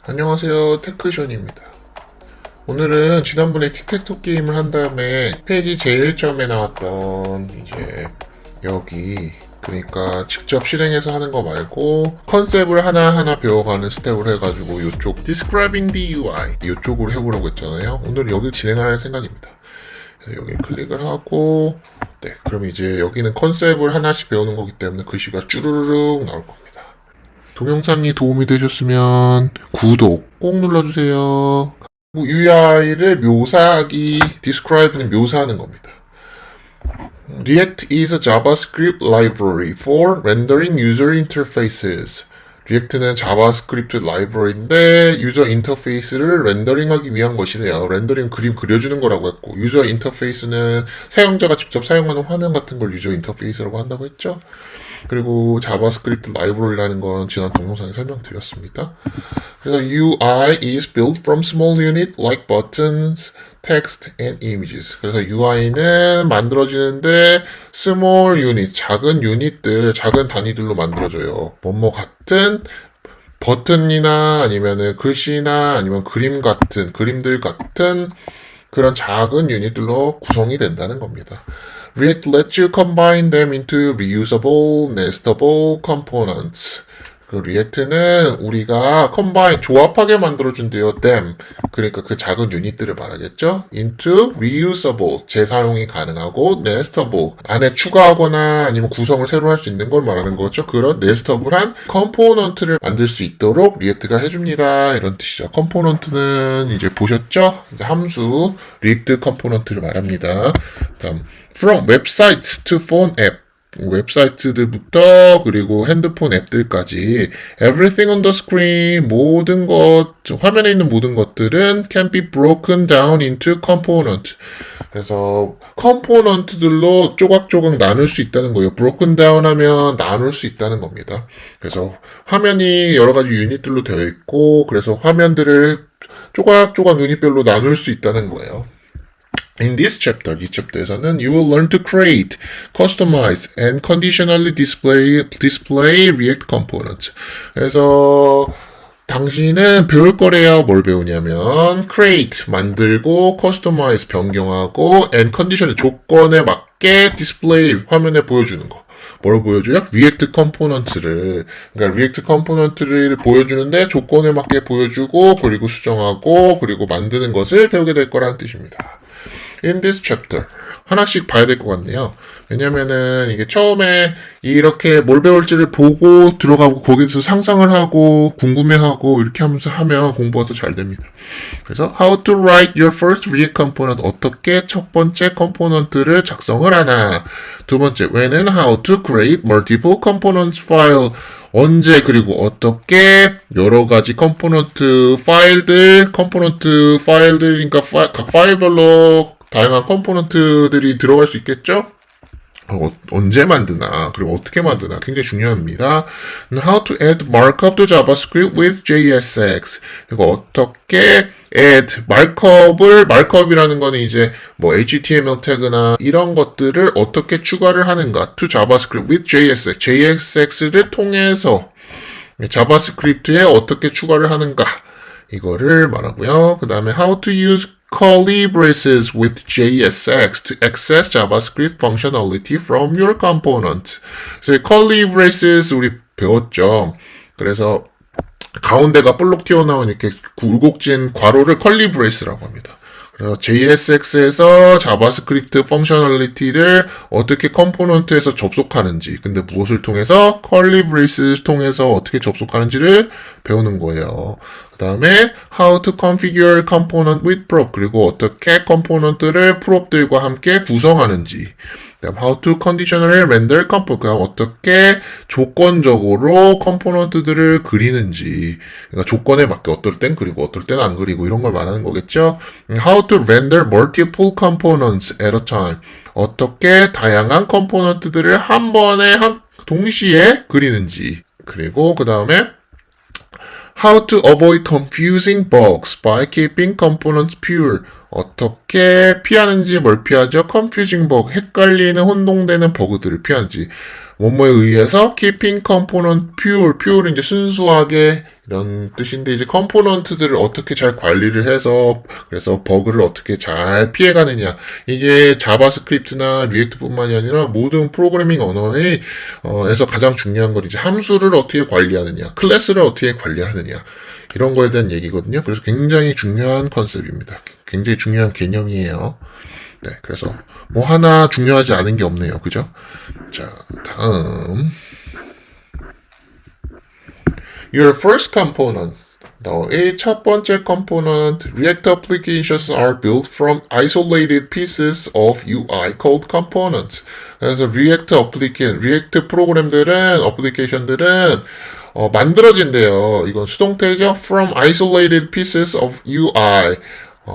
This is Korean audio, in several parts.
안녕하세요, 테크션입니다. 오늘은 지난번에 틱택톡 게임을 한 다음에 페이지 제일 처음에 나왔던 이제 여기, 그러니까 직접 실행해서 하는 거 말고 컨셉을 하나하나 배워가는 스텝을 해가지고 이쪽 Describing the UI 이쪽으로 해보려고 했잖아요. 오늘 여기 진행할 생각입니다. 그래서 여기 클릭을 하고, 네, 그럼 이제 여기는 컨셉을 하나씩 배우는 거기 때문에 글씨가 쭈루루룩 나올 겁니다. 동영상이 도움이 되셨으면 구독 꼭 눌러주세요. UI를 묘사하기, describe는 묘사하는 겁니다. React is a JavaScript library for rendering user interfaces. 리액트는 자바스크립트 라이브러리인데 유저 인터페이스를 렌더링하기 위한 것이래요. 렌더링 그림 그려주는 거라고 했고, 유저 인터페이스는 사용자가 직접 사용하는 화면 같은 걸 유저 인터페이스라고 한다고 했죠. 그리고 자바스크립트 라이브러리라는 건 지난 동영상에 설명드렸습니다. 그래서 UI is built from small unit like buttons, text, and images. 그래서 UI는 만들어지는데 small unit, 작은 유닛들, 작은 단위들로 만들어져요. 뭐뭐 같은 버튼이나 아니면은 글씨나 아니면 그림 같은, 그림들 같은 그런 작은 유닛들로 구성이 된다는 겁니다. React lets you combine them into reusable, nestable components. 그 React는 우리가 combine, 조합하게 만들어준대요. them. 그러니까 그 작은 유닛들을 말하겠죠. into reusable, 재사용이 가능하고 nestable, 안에 추가하거나 아니면 구성을 새로 할 수 있는 걸 말하는 거죠. 그런 nestable한 컴포넌트를 만들 수 있도록 React가 해줍니다. 이런 뜻이죠. 컴포넌트는 이제 보셨죠? 이제 함수 React 컴포넌트를 말합니다. 다음 from websites to phone app. 웹사이트들부터 그리고 핸드폰 앱들까지 everything on the screen, 모든 것, 화면에 있는 모든 것들은 can be broken down into component. 그래서 컴포넌트들로 조각조각 나눌 수 있다는 거예요. broken down 하면 나눌 수 있다는 겁니다. 그래서 화면이 여러 가지 유닛들로 되어 있고, 그래서 화면들을 조각조각 유닛별로 나눌 수 있다는 거예요. In this chapter, 이 챕터에서는 you will learn to create, customize, and conditionally display React components. 그래서 당신은 배울 거래요. 뭘 배우냐면 create, 만들고, customize, 변경하고, and condition, 조건에 맞게 display, 화면에 보여주는 거. 뭘 보여줘요? React 컴포넌트를. 그러니까 React 컴포넌트를 보여주는데 조건에 맞게 보여주고, 그리고 수정하고, 그리고 만드는 것을 배우게 될 거라는 뜻입니다. In this chapter. 하나씩 봐야 될 것 같네요. 왜냐면은 이게 처음에 이렇게 뭘 배울지를 보고 들어가고 거기서 상상을 하고 궁금해하고 이렇게 하면서 하면 공부가 더 잘 됩니다. 그래서 how to write your first React component. 어떻게 첫 번째 컴포넌트를 작성을 하나. 두 번째, when은 how to create multiple components file. 언제 그리고 어떻게 여러 가지 컴포넌트 파일들, 그러니까 각 파일별로 다양한 컴포넌트들이 들어갈 수 있겠죠? 언제 만드나, 그리고 어떻게 만드나 굉장히 중요합니다. How to add markup to JavaScript with JSX. 그리고 어떻게 add 마크업이라는 거는 이제 뭐 HTML 태그나 이런 것들을 어떻게 추가를 하는가 to JavaScript with JSX. JSX를 통해서 자바스크립트에 어떻게 추가를 하는가 이거를 말하고요. 그 다음에 how to use curly braces with JSX to access JavaScript functionality from your component. 그래서 curly braces 우리 배웠죠. 그래서 가운데가 볼록 튀어나온 이렇게 굴곡진 괄호를 curly brace라고 합니다. 그래서 JSX에서 자바스크립트 펑셔널리티를 어떻게 컴포넌트에서 접속하는지, 근데 무엇을 통해서 curly braces 통해서 어떻게 접속하는지를 배우는 거예요. 그 다음에 how to configure component with prop, 그리고 어떻게 컴포넌트를 프롭들과 함께 구성하는지. 그다음 how to conditionally render component, 그다음 어떻게 조건적으로 컴포넌트들을 그리는지. 그러니까 조건에 맞게 어떨 땐 그리고 어떨 땐 안 그리고 이런 걸 말하는 거겠죠. how to render multiple components at a time. 어떻게 다양한 컴포넌트들을 한 번에 동시에 그리는지. 그리고 그 다음에 how to avoid confusing bugs by keeping components pure. 어떻게 피하는지 뭘 피하죠? confusing bug, 헷갈리는 혼동되는 버그들을 피하는지. 뭐뭐에 의해서 keeping component pure는 이제 순수하게 이런 뜻인데 이제 컴포넌트들을 어떻게 잘 관리를 해서 그래서 버그를 어떻게 잘 피해가느냐 이게 자바스크립트나 리액트뿐만이 아니라 모든 프로그래밍 언어의 에서 가장 중요한 건 이제 함수를 어떻게 관리하느냐 클래스를 어떻게 관리하느냐 이런 거에 대한 얘기거든요. 그래서 굉장히 중요한 컨셉입니다. 굉장히 중요한 개념이에요. 네, 그래서 뭐 하나 중요하지 않은 게 없네요. 그죠? 자, 다음. Your first component. 너의 첫 번째 component, React applications are built from isolated pieces of UI called components. 그래서 React 프로그램들은, 어플리케이션들은 만들어진대요. 이건 수동태죠. From isolated pieces of UI.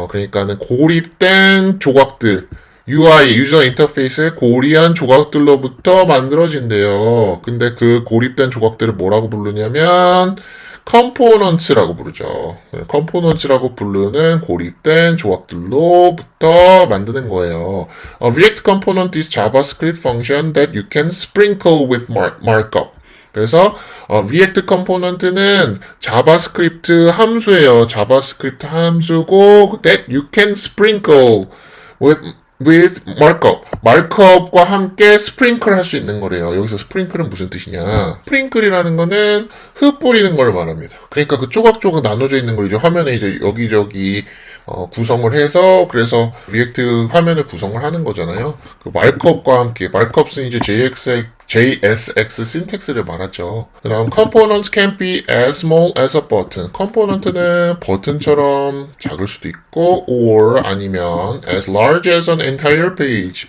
그러니까는 고립된 조각들. UI, 유저 인터페이스의 고리한 조각들로부터 만들어진대요. 근데 그 고립된 조각들을 뭐라고 부르냐면 컴포넌츠라고 부르죠. 컴포넌츠라고 부르는 고립된 조각들로부터 만드는 거예요. A React component is JavaScript function that you can sprinkle with markup. 그래서 React 컴포넌트는 자바스크립트 함수예요. 자바스크립트 함수고 that you can sprinkle with markup. 마크업과 함께 스프링클 할 수 있는 거래요. 여기서 스프링클은 무슨 뜻이냐? 스프링클이라는 거는 흙 뿌리는 걸 말합니다. 그러니까 그 조각조각 나눠져 있는 걸 이제 화면에 이제 여기저기 구성을 해서 그래서 리액트 화면을 구성을 하는 거잖아요. 그 마크업과 함께 마크업은 이제 JSX 신텍스를 말하죠. 그 다음 components can be as small as a button. 컴포넌트는 버튼처럼 작을 수도 있고 or 아니면 as large as an entire page.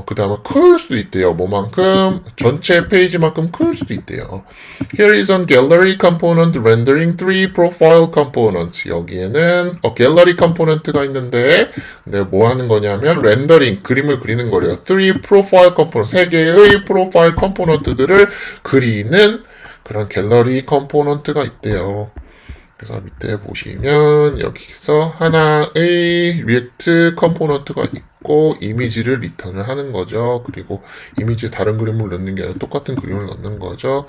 그 다음에 클 수도 있대요. 뭐만큼 전체 페이지만큼 클 수도 있대요. Here is a gallery component rendering three profile components. 여기에는 gallery 컴포넌트가 있는데 뭐 하는 거냐면 렌더링 그림을 그리는 거래요. three profile component 세 개의 프로파일 컴포넌트들을 그리는 그런 갤러리 컴포넌트가 있대요. 그래서 밑에 보시면 여기서 하나의 리액트 컴포넌트가 있고 이미지를 리턴을 하는 거죠. 그리고 이미지에 다른 그림을 넣는 게 아니라 똑같은 그림을 넣는 거죠.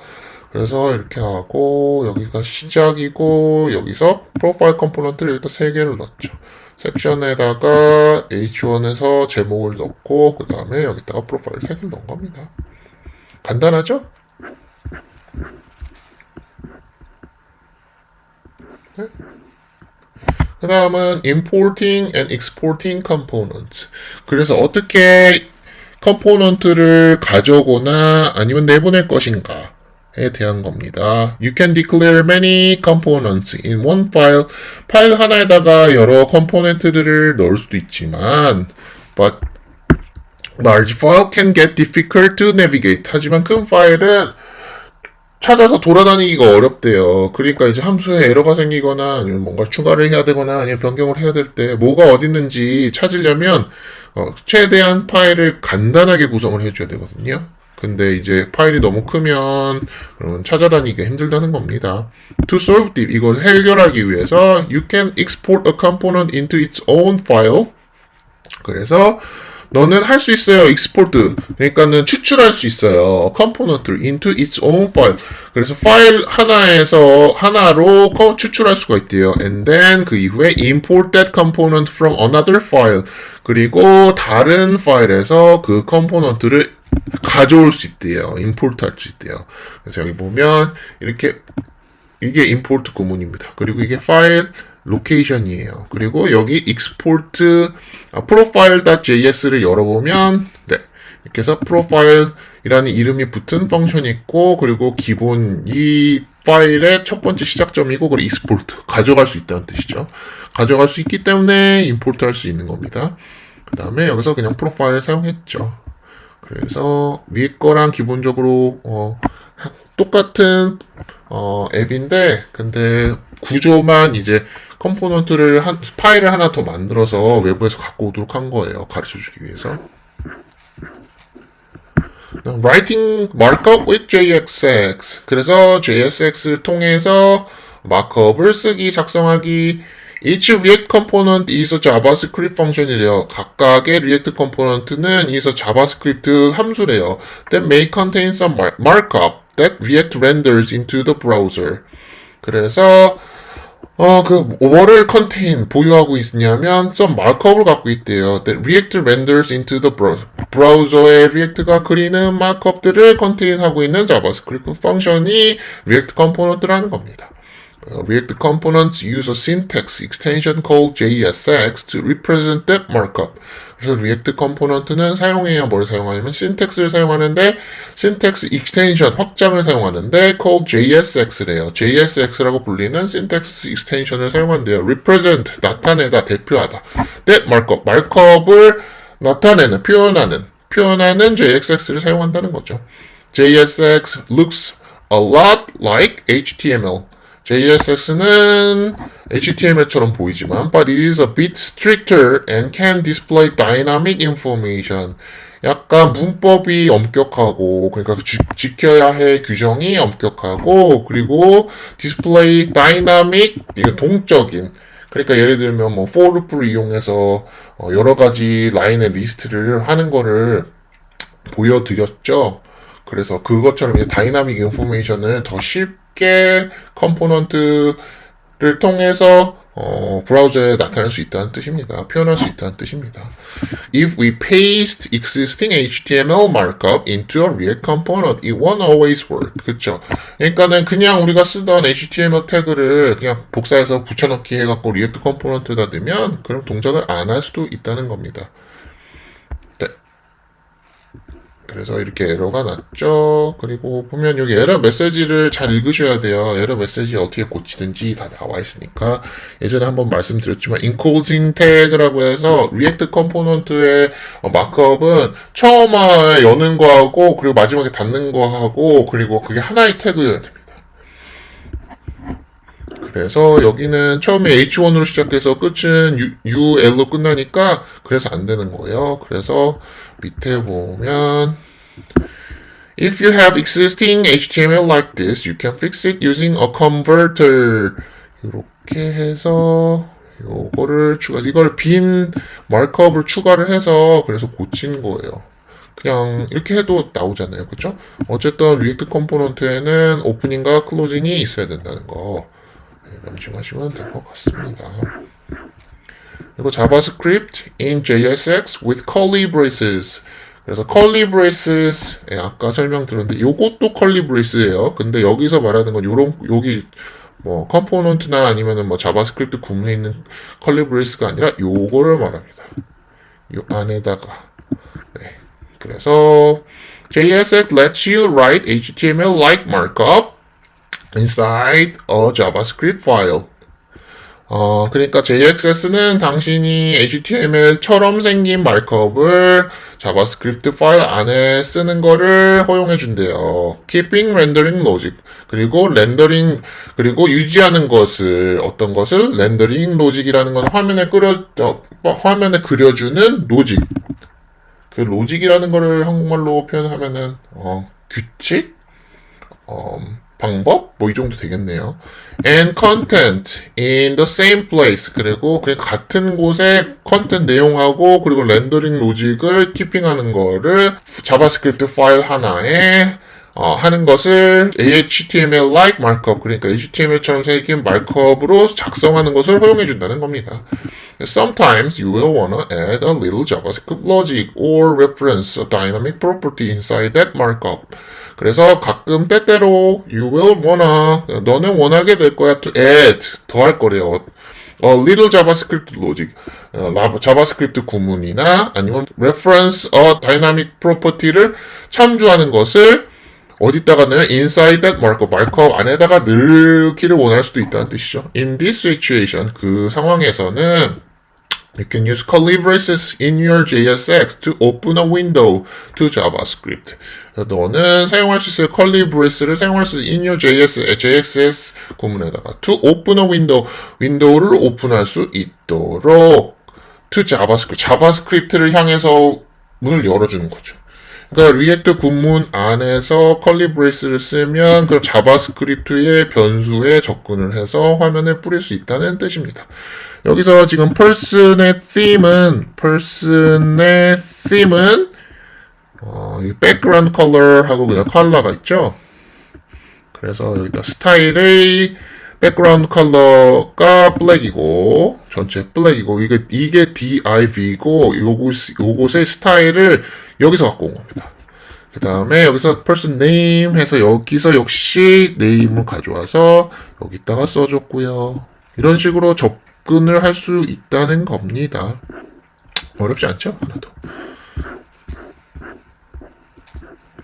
그래서 이렇게 하고 여기가 시작이고 여기서 프로파일 컴포넌트를 일단 3개를 넣었죠. 섹션에다가 H1에서 제목을 넣고 그 다음에 여기다가 프로파일 3개를 넣은 겁니다. 간단하죠? 네? 그 다음은 importing and exporting components. 그래서 어떻게 컴포넌트를 가져오거나 아니면 내보낼 것인가에 대한 겁니다. You can declare many components in one file. 파일 하나에다가 여러 컴포넌트들을 넣을 수도 있지만 but large file can get difficult to navigate. 하지만 큰 파일은 찾아서 돌아다니기가 어렵대요. 그러니까 이제 함수에 에러가 생기거나 아니면 뭔가 추가를 해야 되거나 아니면 변경을 해야 될 때 뭐가 어디 있는지 찾으려면 최대한 파일을 간단하게 구성을 해줘야 되거든요. 근데 이제 파일이 너무 크면 그러면 찾아다니기가 힘들다는 겁니다. To solve this, 이걸 해결하기 위해서 you can export a component into its own file. 그래서 너는 할 수 있어요. export. 그러니까는 추출할 수 있어요. component를 into its own file. 그래서 파일 하나에서 하나로 추출할 수가 있대요. And then 그 이후에 import that component from another file. 그리고 다른 파일에서 그 컴포넌트를 가져올 수 있대요. import 할 수 있대요. 그래서 여기 보면 이렇게 이게 import 구문입니다. 그리고 이게 파일 로케이션이에요. 그리고 여기 export profile.js를 열어보면 네, 이렇게 해서 profile이라는 이름이 붙은 펑션이 있고 그리고 기본 이 파일의 첫 번째 시작점이고 그리고 export 가져갈 수 있다는 뜻이죠. 가져갈 수 있기 때문에 import 할 수 있는 겁니다. 그 다음에 여기서 그냥 프로파일 사용했죠. 그래서 위에 거랑 기본적으로 똑같은 앱인데 근데 구조만 이제 컴포넌트를 파일을 하나 더 만들어서 외부에서 갖고 오도록 한 거예요. 가르쳐 주기 위해서. Writing markup with JSX. 그래서 JSX를 통해서 마크업을 쓰기, 작성하기. Each React component is a JavaScript function이래요. 각각의 React component는 is a JavaScript 함수래요. That may contain some markup that React renders into the browser. 그래서 뭐를 contain, 보유하고 있냐면, some markup을 갖고 있대요. That React renders into the browser. 브라우저에 React가 그리는 마크업들을 contain하고 있는 자바스크립트 펑션이 React Component라는 겁니다. React Components use a syntax extension called JSX to represent that markup. 그래서 React Component는 사용해야 뭘 사용하냐면 syntax를 사용하는데 syntax extension 확장을 사용하는데 called JSX래요. JSX라고 불리는 syntax extension을 사용한대요. represent 나타내다, 대표하다. that markup markup을 나타내는, 표현하는 JSX를 사용한다는 거죠. JSX looks a lot like HTML. JSX는 HTML처럼 보이지만, but it is a bit stricter and can display dynamic information. 약간 문법이 엄격하고, 그러니까 지켜야 할 규정이 엄격하고, 그리고 display dynamic, 이거 동적인. 그러니까 예를 들면 뭐 for loop를 이용해서 여러 가지 라인의 리스트를 하는 거를 보여드렸죠. 그래서 그것처럼 이제 다이나믹 인포메이션을 더 쉽게 컴포넌트를 통해서 브라우저에 나타낼 수 있다는 뜻입니다. 표현할 수 있다는 뜻입니다. If we paste existing HTML markup into a React component, it won't always work. 그쵸? 그러니까는 그냥 우리가 쓰던 HTML 태그를 그냥 복사해서 붙여넣기 해갖고 React 컴포넌트에다 넣으면 그럼 동작을 안 할 수도 있다는 겁니다. 그래서 이렇게 에러가 났죠. 그리고 보면 여기 에러 메시지를 잘 읽으셔야 돼요. 에러 메시지 어떻게 고치든지 다 나와 있으니까. 예전에 한번 말씀드렸지만 enclosing tag라고 해서 리액트 컴포넌트의 마크업은 처음에 여는 거하고 그리고 마지막에 닫는 거하고 그리고 그게 하나의 태그여야 됩니다. 그래서 여기는 처음에 H1으로 시작해서 끝은 UL로 끝나니까 그래서 안 되는 거예요. 그래서 밑에 보면 If you have existing HTML like this, you can fix it using a converter. 이렇게 해서 이걸 빈 마크업을 추가를 해서 그래서 고친 거예요. 그냥 이렇게 해도 나오잖아요. 그쵸? 어쨌든 리액트 컴포넌트에는 오프닝과 클로징이 있어야 된다는 거 명심하시면 될 것 같습니다. 그리고 JavaScript in JSX with curly braces. 그래서 curly braces, 아까 설명드렸는데 요것도 curly brace예요. 근데 여기서 말하는 건 여기 뭐 컴포넌트나 아니면은 뭐 자바스크립트 구문에 있는 curly brace가 아니라 요거를 말합니다. 요 안에다가. 네. 그래서 JSX lets you write HTML-like markup inside a JavaScript file. 그러니까 JSX는 당신이 HTML처럼 생긴 마크업을 자바스크립트 파일 안에 쓰는 거를 허용해 준대요. Keeping rendering logic. 그리고 렌더링, 그리고 유지하는 것을, 어떤 것을 렌더링 로직이라는 건 화면에 그려주는 로직. 그 로직이라는 거를 한국말로 표현하면은, 규칙? 방법? 뭐 이 정도 되겠네요. And content in the same place. 그리고 그냥 같은 곳에 컨텐트 내용하고 그리고 렌더링 로직을 키핑하는 거를 자바스크립트 파일 하나에 하는 것을 HTML-like markup, 그러니까 HTML처럼 생긴 마크업으로 작성하는 것을 허용해 준다는 겁니다. Sometimes you will wanna add a little JavaScript logic or reference a dynamic property inside that markup. 그래서 가끔 때때로 you will wanna, 너는 원하게 될 거야 to add, 더 할 거래요. A little JavaScript logic, 자바스크립트 구문이나 아니면 reference a dynamic property를 참조하는 것을 어디다가 넣으면 inside that markup, 마크업 안에다가 넣기를 원할 수도 있다는 뜻이죠. In this situation, 그 상황에서는 you can use curly braces in your JSX to open a window to JavaScript. 너는 사용할 수 있어요. curly brace를 사용할 수 있어요. in your JSX 구문에다가 to open a window, 윈도우를 오픈할 수 있도록 to JavaScript, 자바스크립트를 향해서 문을 열어주는 거죠. 그러니까 리액트 구문 안에서 컬리 브레이스를 쓰면 그럼 자바스크립트의 변수에 접근을 해서 화면에 뿌릴 수 있다는 뜻입니다. 여기서 지금 person의 theme은 이 background color하고 그냥 컬러가 있죠. 그래서 여기다 스타일의 백그라운드 컬러가 블랙이고 전체 블랙이고 이게 div이고 요곳의 스타일을 여기서 갖고 온 겁니다. 그 다음에 여기서 person name 해서 여기서 역시 name을 가져와서 여기다가 써줬고요. 이런 식으로 접근을 할 수 있다는 겁니다. 어렵지 않죠? 하나도.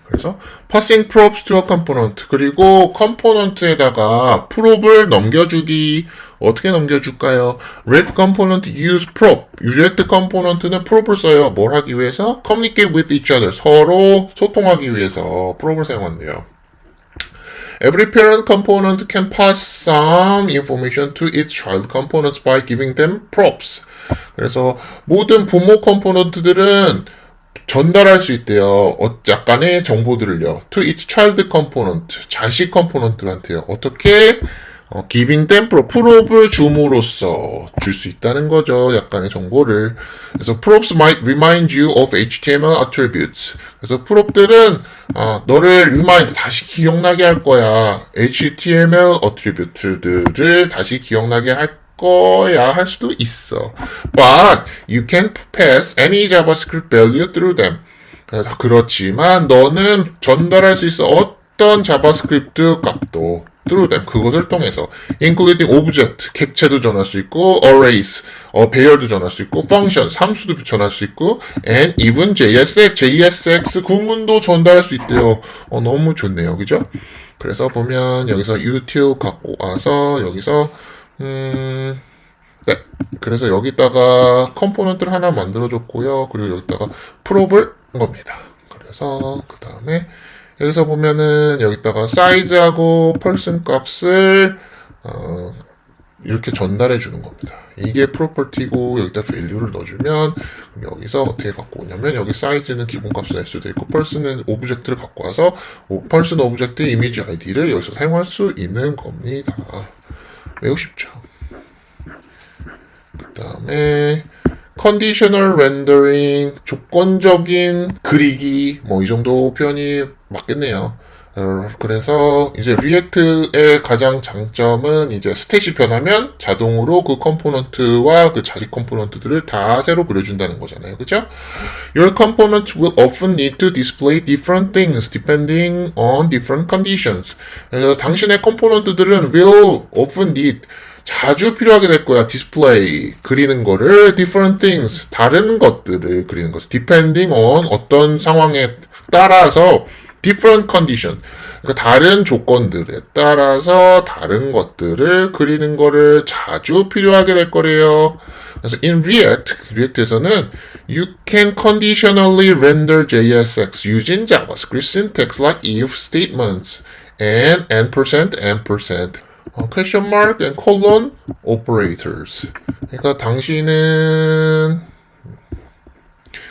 그래서 passing props to a component 그리고 컴포넌트에다가 프롭을 넘겨주기 어떻게 넘겨줄까요? React component use prop React component는 프롭을 써요. 뭘 하기 위해서? communicate with each other 서로 소통하기 위해서 프롭을 사용한대요. Every parent component can pass some information to its child components by giving them props. 그래서 모든 부모 컴포넌트들은 전달할 수 있대요. 약간의 정보들을요. To its child component, 자식 컴포넌트한테요. 어떻게? giving them 프롭을 줌으로써 줄 수 있다는 거죠. 약간의 정보를. 그래서 props might remind you of HTML attributes. 그래서 프롭들은 너를 remind 다시 기억나게 할 거야. HTML attribute들을 다시 기억나게 할 수도 있어. But you can pass any JavaScript value through them. 그렇지만 너는 전달할 수 있어 어떤 자바스크립트 값도 through them 그것을 통해서 including object 객체도 전할 수 있고 arrays 배열도 전할 수 있고 function 함수도 전할 수 있고 and even JSX 구문도 전달할 수 있대요. 너무 좋네요, 그죠? 그래서 보면 여기서 util 갖고 와서 여기서 네. 그래서 여기다가 컴포넌트를 하나 만들어줬고요. 그리고 여기다가 프롭을 한 겁니다. 그래서 그 다음에 여기서 보면은 여기다가 사이즈하고 person 값을 이렇게 전달해 주는 겁니다. 이게 프로퍼티고 여기다 밸류를 넣어주면 여기서 어떻게 갖고 오냐면 여기 사이즈는 기본값을 낼 수도 있고 person은 오브젝트를 갖고 와서 person 오브젝트의 이미지 아이디를 여기서 사용할 수 있는 겁니다. 매우 쉽죠. 그 다음에 conditional rendering 조건적인 그리기 이 정도 표현이 맞겠네요. 그래서 이제 리액트의 가장 장점은 이제 스탯이 변하면 자동으로 그 컴포넌트와 그 자식 컴포넌트들을 다 새로 그려준다는 거잖아요. 그죠? Your component will often need to display different things depending on different conditions. 그래서 당신의 컴포넌트들은 will often need 자주 필요하게 될 거야. display 그리는 거를 different things 다른 것들을 그리는 거죠. depending on 어떤 상황에 따라서 different condition 그러니까 다른 조건들에 따라서 다른 것들을 그리는 거를 자주 필요하게 될 거래요. 그래서 in React에서는 you can conditionally render JSX using JavaScript syntax like if statements and ampersand question mark and colon operators. 그러니까 당신은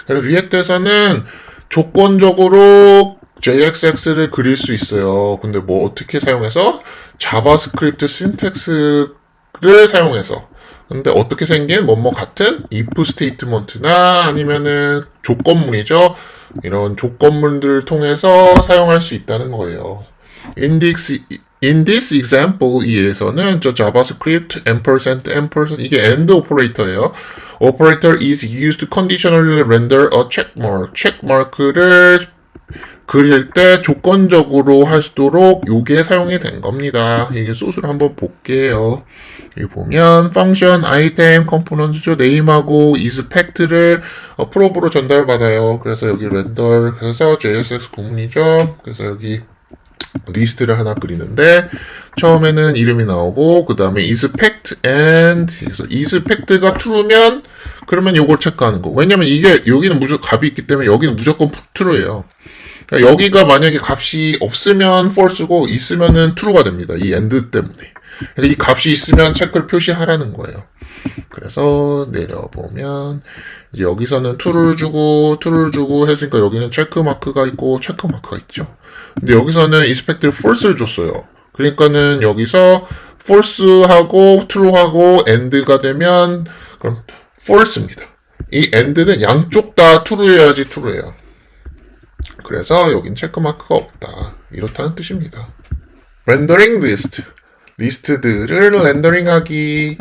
그래서 리액트에서는 조건적으로 JSX를 그릴 수 있어요. 근데 어떻게 사용해서? 자바스크립트 신텍스를 사용해서. 근데 어떻게 생긴 같은 if 스테이트먼트나 아니면은 조건문이죠. 이런 조건문들을 통해서 사용할 수 있다는 거예요. In this example에서는 저 JavaScript ampersand 이게 AND 오퍼레이터예요. Operator is used to conditionally render a checkmark. checkmark를 그릴 때 조건적으로 할 수 있도록 요게 사용이 된 겁니다. 이게 소스를 한번 볼게요. 여기 보면 function, item, component죠. name하고 isPact를 프롭으로 전달받아요. 그래서 여기 render, 그래서 JSX 구문이죠. 그래서 여기 리스트를 하나 그리는데 처음에는 이름이 나오고 그 다음에 isPact and 그래서 isPact가 true면 그러면 요걸 체크하는 거. 왜냐면 이게 여기는 무조건 값이 있기 때문에 여기는 무조건 true예요. 그러니까 여기가 만약에 값이 없으면 false고 있으면은 true가 됩니다. 이 and 때문에. 그래서 이 값이 있으면 체크를 표시하라는 거예요. 그래서 내려보면 이제 여기서는 true를 주고 했으니까 여기는 체크 마크가 있고 체크 마크가 있죠. 근데 여기서는 inspect false를 줬어요. 그러니까는 여기서 false하고 true하고 and가 되면 그럼 false입니다. 이 and는 양쪽 다 true여야지 true예요. 그래서 여긴 체크 마크가 없다. 이렇다는 뜻입니다. rendering list. 리스트들을 렌더링하기.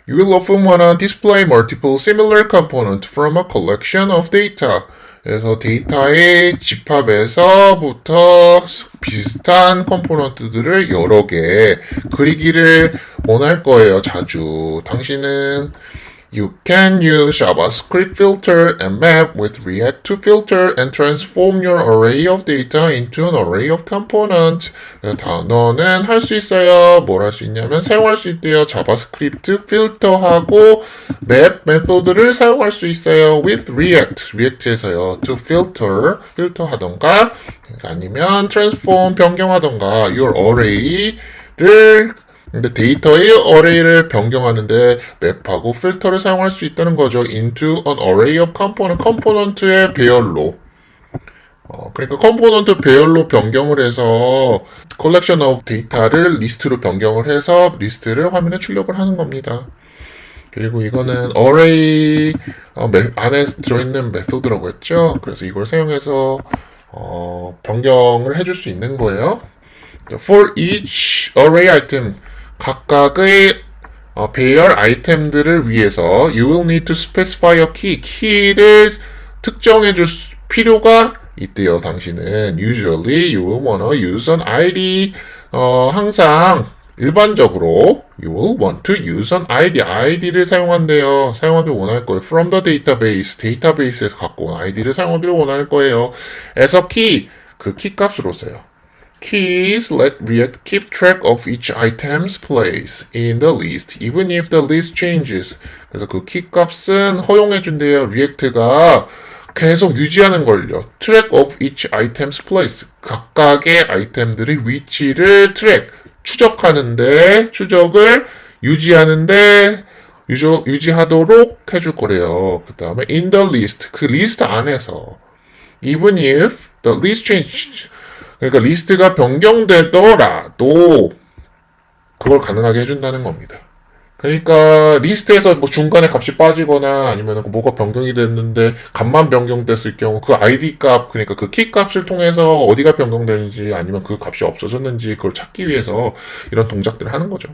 You will often wanna display multiple similar components from a collection of data. 그래서 데이터의 집합에서부터 비슷한 컴포넌트들을 여러 개 그리기를 원할 거예요. 자주. 당신은 You can use JavaScript filter and map with React to filter and transform your array of data into an array of components. 너는 할 수 있어요. 뭘 할 수 있냐면 사용할 수 있대요. 자바스크립트 필터하고 map 메소드를 사용할 수 있어요. with React. React에서요. to filter, 필터 하던가 아니면 transform, 변경하던가 your array를 근데 데이터의 어레이를 변경하는데 맵하고 필터를 사용할 수 있다는 거죠. into an array of 컴포넌트의 배열로. 그러니까 컴포넌트 배열로 변경을 해서 collection of 데이터를 리스트로 변경을 해서 리스트를 화면에 출력을 하는 겁니다. 그리고 이거는 array 안에 들어있는 메소드라고 했죠. 그래서 이걸 사용해서 변경을 해줄 수 있는 거예요. For each array item 각각의 배열 아이템들을 위해서 you will need to specify a key. 키를 특정해 줄 필요가 있대요. 당신은 usually you will wanna use an ID. 항상 일반적으로 you will want to use an ID. ID를 사용한대요. 사용하길 원할 거예요. from the database. 데이터베이스에서 갖고 온 ID를 사용하기를 원할 거예요. as a key. 그 키 값으로 써요. Keys let React keep track of each item's place in the list, even if the list changes. 그래서 그 키 값은 허용해 준대요. React가 계속 유지하는 걸요. Track of each item's place. 각각의 아이템들의 위치를 추적하는데, 추적을 유지하는데, 유지하도록 해줄 거래요. 그 다음에 in the list. 그 리스트 안에서. Even if the list changes. 그러니까 리스트가 변경되더라도 그걸 가능하게 해준다는 겁니다. 그러니까 리스트에서 뭐 중간에 값이 빠지거나 아니면 뭐가 변경이 됐는데 값만 변경됐을 경우 그 ID 값 그러니까 그 키 값을 통해서 어디가 변경되는지 아니면 그 값이 없어졌는지 그걸 찾기 위해서 이런 동작들을 하는 거죠.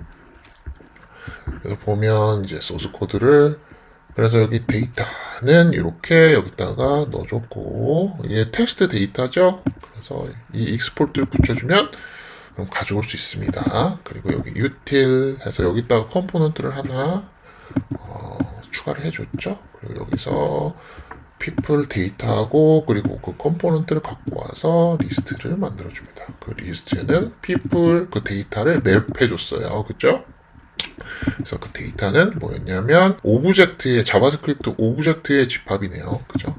그래서 보면 이제 소스 코드를 그래서 여기 데이터는 이렇게 여기다가 넣어줬고 이게 텍스트 데이터죠. 그래서 이 익스포트를 붙여주면 그럼 가져올 수 있습니다. 그리고 여기 util 해서 여기다가 컴포넌트를 하나 추가를 해줬죠. 그리고 여기서 people 데이터하고 그리고 그 컴포넌트를 갖고 와서 리스트를 만들어줍니다. 그 리스트는 people 그 데이터를 맵해줬어요. 그죠? 그래서 그 데이터는 뭐였냐면 오브젝트의 자바스크립트 오브젝트의 집합이네요. 그죠?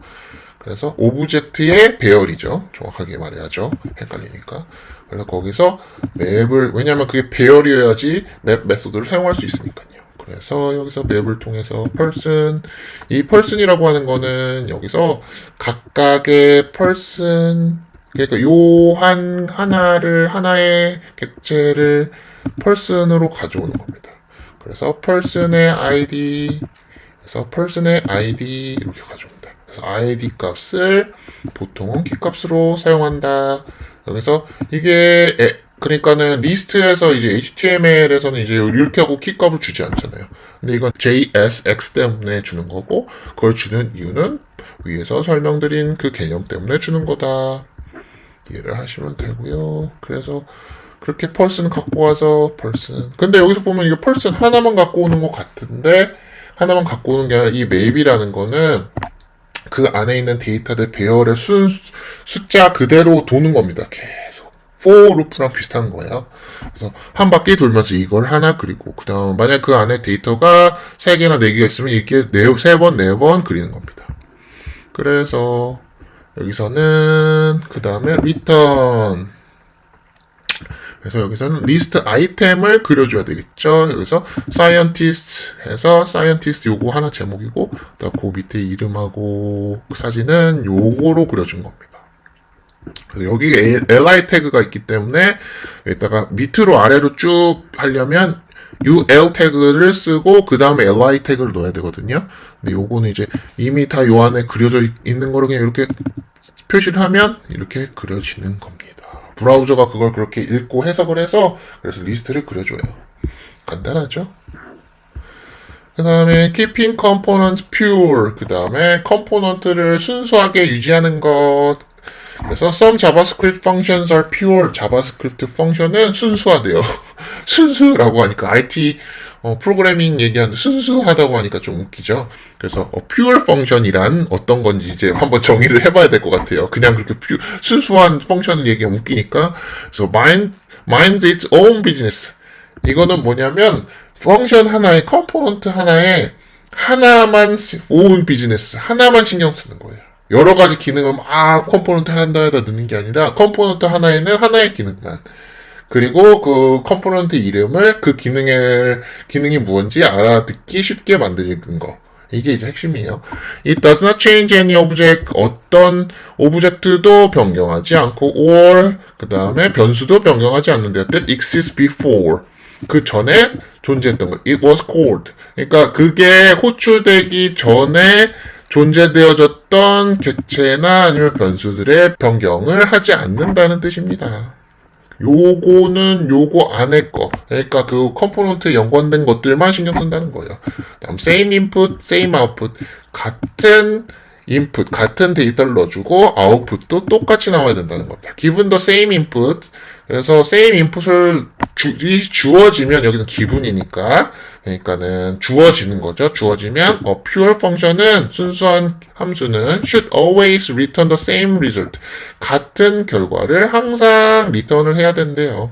그래서 오브젝트의 배열이죠. 정확하게 말해야죠. 헷갈리니까. 그래서 거기서 맵을 왜냐하면 그게 배열이어야지 맵 메소드를 사용할 수 있으니까요. 그래서 여기서 맵을 통해서 person 이 person이라고 하는 거는 여기서 각각의 person 그러니까 요 하나의 객체를 person으로 가져오는 겁니다. 그래서 person의 ID 그래서 person의 ID 이렇게 가져옵니다. 그래서 ID 값을 보통은 키 값으로 사용한다. 여기서 이게 그러니까는 리스트에서 이제 HTML에서는 이제 이렇게 하고 키 값을 주지 않잖아요. 근데 이건 JSX 때문에 주는 거고 그걸 주는 이유는 위에서 설명드린 그 개념 때문에 주는 거다. 이해를 하시면 되고요. 그래서 그렇게 person 갖고 와서 person. 근데 여기서 보면 이거 person 하나만 갖고 오는 것 같은데 하나만 갖고 오는 게 아니라 이 맵이라는 거는 그 안에 있는 데이터들 배열의 숫자 그대로 도는 겁니다. 계속. for loop랑 비슷한 거예요. 그래서 한 바퀴 돌면서 이걸 하나 그리고 그 다음 만약 그 안에 데이터가 3개나 4개가 있으면 이렇게 3번, 4번 그리는 겁니다. 그래서 여기서는 그 다음에 return 그래서 여기서는 리스트 아이템을 그려줘야 되겠죠. 여기서 scientist 해서 scientist 요거 하나 제목이고, 그 밑에 이름하고 사진은 요거로 그려준 겁니다. 그래서 여기 li 태그가 있기 때문에 여기다가 밑으로 아래로 쭉 하려면 ul 태그를 쓰고 그 다음에 li 태그를 넣어야 되거든요. 근데 요거는 이제 이미 다 요 안에 그려져 있는 거를 그냥 이렇게 표시를 하면 이렇게 그려지는 겁니다. 브라우저가 그걸 그렇게 읽고 해석을 해서 그래서 리스트를 그려줘요. 간단하죠? 그 다음에 keeping component pure, 그 다음에 컴포넌트를 순수하게 유지하는 것. 그래서 some JavaScript functions are pure. 자바스크립트 펑션은 순수하대요. 순수라고 하니까 IT 프로그래밍 얘기하는데 순수하다고 하니까 좀 웃기죠. 그래서 pure 펑션이란 어떤 건지 이제 한번 정의를 해봐야 될 것 같아요. 그냥 그렇게 순수한 펑션을 얘기하면 웃기니까. 그래서 minds its own business. 이거는 뭐냐면 펑션 하나에 컴포넌트 하나에 하나만 own business 하나만 신경 쓰는 거예요. 여러 가지 기능을 막 컴포넌트 하나에다 넣는 게 아니라 컴포넌트 하나에는 하나의 기능만. 그리고 그 컴포넌트 이름을 그 기능이 무엇인지 알아듣기 쉽게 만드는 거. 이게 이제 핵심이에요. It does not change any object. 어떤 오브젝트도 변경하지 않고, or, 그 다음에 변수도 변경하지 않는데, that exists before. 그 전에 존재했던 거. It was called. 그러니까 그게 호출되기 전에 존재되어졌던 객체나 아니면 변수들의 변경을 하지 않는다는 뜻입니다. 요거는 요거 안에 거. 그러니까 그 컴포넌트에 연관된 것들만 신경 쓴다는 거예요. 다음 same input, same output. 같은 input, 같은 데이터를 넣어주고 아웃풋도 똑같이 나와야 된다는 겁니다. given the same input. 그래서 same input을 주어지면 여기는 기분이니까 그러니까는 주어지는 거죠. 주어지면 pure function은 순수한 함수는 should always return the same result. 같은 결과를 항상 리턴을 해야 된대요.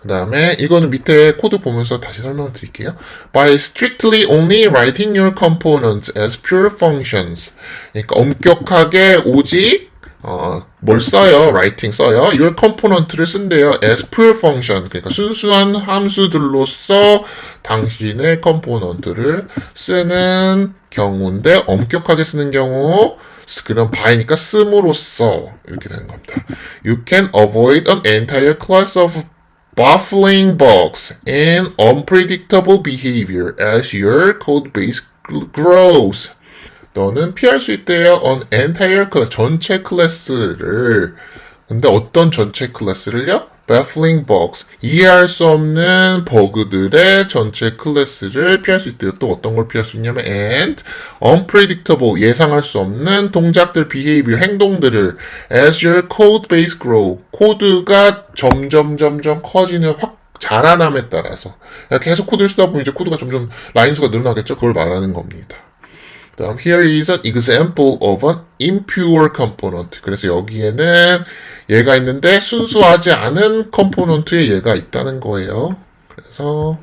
그 다음에 이거는 밑에 코드 보면서 다시 설명을 드릴게요. By strictly only writing your components as pure functions. 그러니까 엄격하게 오직 뭘 써요? writing 써요. your component를 쓴대요. as pure function. 그러니까 순수한 함수들로서 당신의 컴포넌트를 쓰는 경우인데 엄격하게 쓰는 경우 그럼 by니까 씀으로써 이렇게 되는 겁니다. You can avoid an entire class of baffling bugs and unpredictable behavior as your code base grows. 너는 피할 수 있대요. on entire class, 전체 클래스를. 근데 어떤 전체 클래스를요? baffling bugs, 이해할 수 없는 버그들의 전체 클래스를 피할 수 있대요. 또 어떤 걸 피할 수 있냐면 and unpredictable, 예상할 수 없는 동작들, behavior, 행동들을 as your code base grow, 코드가 점점 커지는 자라남에 따라서 계속 코드를 쓰다 보면 이제 코드가 점점 라인 수가 늘어나겠죠. 그걸 말하는 겁니다. 다음, here is an example of an impure component. 그래서 여기에는 얘가 있는데 순수하지 않은 컴포넌트에 얘가 있다는 거예요. 그래서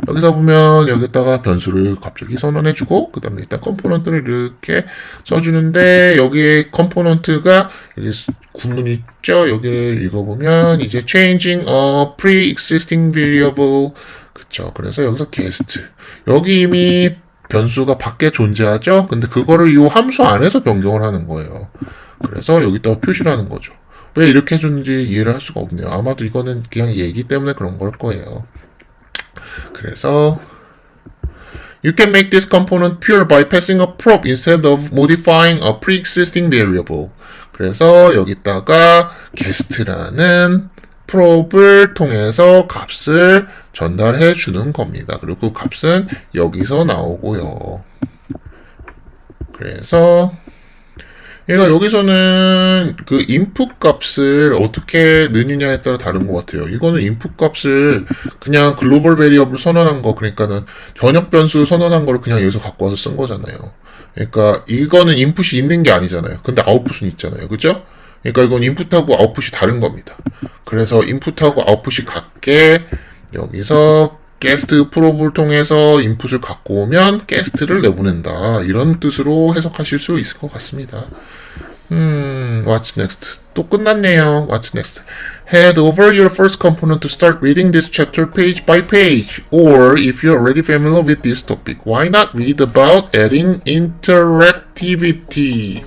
여기서 보면 여기다가 변수를 갑자기 선언해주고 그 다음에 일단 컴포넌트를 이렇게 써주는데 여기에 컴포넌트가 여기 구문 있죠? 여기 읽어보면 이제 changing a pre-existing variable. 그쵸. 그래서 여기서 guest. 여기 이미 변수가 밖에 존재하죠? 근데 그거를 이 함수 안에서 변경을 하는 거예요. 그래서 여기다가 표시를 하는 거죠. 왜 이렇게 해줬는지 이해를 할 수가 없네요. 아마도 이거는 그냥 얘기 때문에 그런 걸 거예요. 그래서 You can make this component pure by passing a probe instead of modifying a pre-existing variable. 그래서 여기다가 guest라는 probe를 통해서 값을 전달해 주는 겁니다. 그리고 그 값은 여기서 나오고요. 그래서 얘가 여기서는 그 input 값을 어떻게 넣느냐에 따라 다른 것 같아요. 이거는 input 값을 그냥 글로벌 베리어블 선언한 거, 그러니까는 전역 변수 선언한 거를 그냥 여기서 갖고 와서 쓴 거잖아요. 그러니까 이거는 인풋이 있는 게 아니잖아요. 근데 아웃풋은 있잖아요. 그죠? 그러니까 이건 인풋하고 아웃풋이 다른 겁니다. 그래서 인풋하고 아웃풋이 같게 여기서 게스트 프로브를 통해서 인풋을 갖고 오면 게스트를 내보낸다. 이런 뜻으로 해석하실 수 있을 것 같습니다. What's next? 또 끝났네요. What's next? Head over your first component to start reading this chapter page by page. Or, if you're already familiar with this topic, why not read about adding interactivity?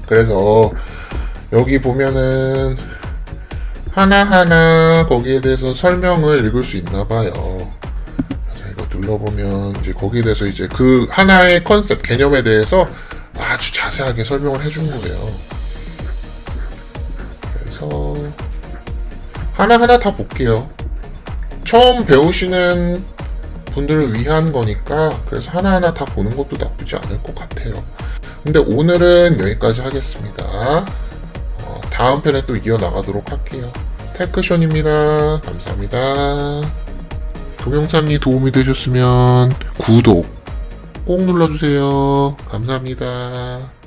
그래서 여기 보면은 하나하나 거기에 대해서 설명을 읽을 수 있나 봐요. 그래서 이거 눌러보면 이제 거기에 대해서 이제 그 하나의 컨셉, 개념에 대해서 아주 자세하게 설명을 해준 거예요. 그래서 하나하나 다 볼게요. 처음 배우시는 분들을 위한 거니까 그래서 하나하나 다 보는 것도 나쁘지 않을 것 같아요. 근데 오늘은 여기까지 하겠습니다. 다음 편에 또 이어나가도록 할게요. 테크션입니다. 감사합니다. 동영상이 도움이 되셨으면 구독 꼭 눌러주세요. 감사합니다.